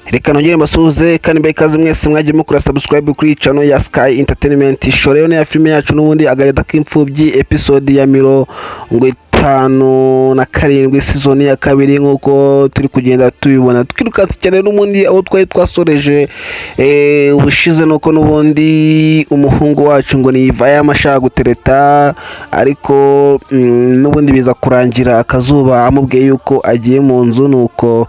Reka nongere mbasuhuze kandi mbaye ikaze mwese mwagiye mukora subscribe kuri channel ya Sky Entertainment. Show rero ya filime yacu n'ubundi Agahinda k'imfubyi episode ya 57 season ya kabiri, nkuko turi kugenda tubibona twirukanse cyane n'ubundi aho twari twasoreje ubushize, nuko n'ubundi umuhungu wacu ngo ni Iva yamashaka gutereta, ariko n'ubundi biza kurangira Akazuba amubwiye yuko agiye mu nzu, nuko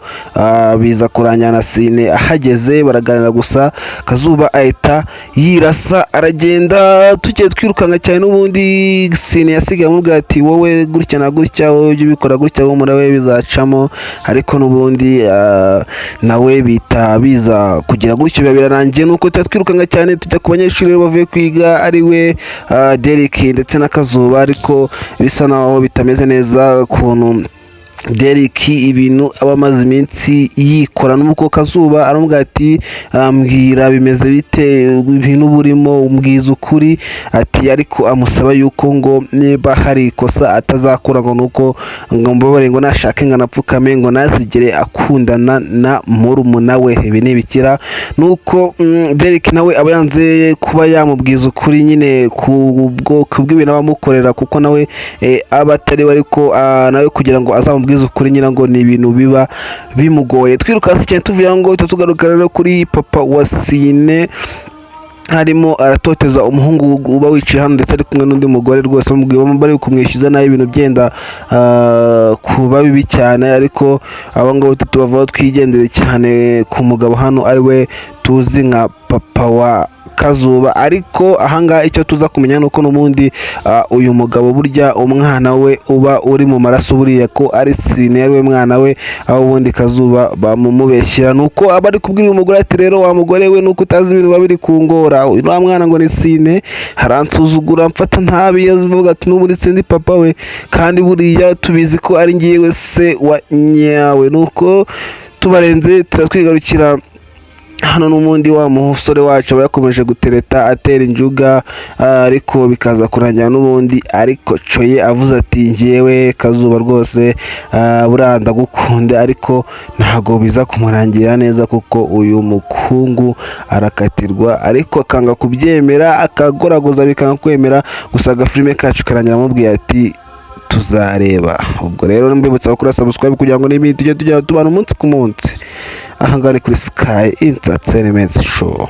biza kurangira na Sine ahageze baraganira gusa Akazuba ahita yirasa aragenda. Tugiye twirukanga cyane n'ubundi Sine yasigaye amubwira ati wowe gutya na gutya, wowe ujye ubikora gutya, wowe murawe bizacamo, ariko n'ubundi nawe bita biza kugira gutyo birarangiye. Nuko twirukanga cyane tujya ku banyeshuri bavuye kwiga ari we Derek ndetse na Kazuba, ariko bisa naho bitameze neza kuntu Derek ibintu abamaze iminsi yikora, nuko Kazuba aramubwira ati mbwira bimeze bite, ibintu burimo umbwiza ukuri, ati ariko amusaba yuko ngo niba hari ikosa atazakura, ngo nuko ngo mbabare ngo nashake ngo anapfukame ngo nazigere akundana na murumuna we. Ibi ni bikira, nuko Derek nawe aba yanze kuba yamubwiza ukuri nyine kubw'ibintu abamukorera, kuko nawe aba atari we, ariko nawe kugira ngo azamubwize ukuri nyina ngo ni ibintu biba bimugoye. Twirukanse cyane tuvuye ngo tugaruka rero kuri papa wa Sine, harimo aratoteza umuhungu uba wicaye hano ndetse ari kumwe n'undi mugore, rwose bamubwiye bari kumwishyuza nayo ibintu byenda kuba bibi cyane, ariko abo ngabo tubavuga twigendere cyane ku mugabo hano ari we tuzi nka papa wa Kazuba. Ariko ahangaha icyo tuza kumenya nuko n'ubundi uyu mugabo burya umwana we uba uri mu maraso buriya ko ari Sine ari we mwana we, aho ubundi Kazuba bamumubeshyira, nuko aba ari kubwira uyu mugore ati rero wa mugore we, nuko utazi ibintu babiri kungora, uyu wa mwana ngo ni Sine haransuzugura mfata ntabi, yavuga ati n'ubundi sindi papa we, kandi buriya tubizi ko ari ngiye se wa nyawe. Nuko tubarenze turatwigarukira hano n'umundi wa musore wacu aba yakomeje gutereta atera injuga, ariko bikaza kurangira n'ubundi ariko coye avuze ati ngiyewe Kazuba rwose buranda gukunde, ariko ntago biza kumurangira neza kuko uyu mukungu arakatirwa, ariko akanga kubyemera akagoragoza bikanga kwemera. Gusa agafilime kacu karangira amubwiye ati tuzareba. Ubwo rero mbibutsa gukora subscribe kugira ngo n'ibindi tujye tubana umunsi ku munsi ahangaha kuri Sky Entertainment Show.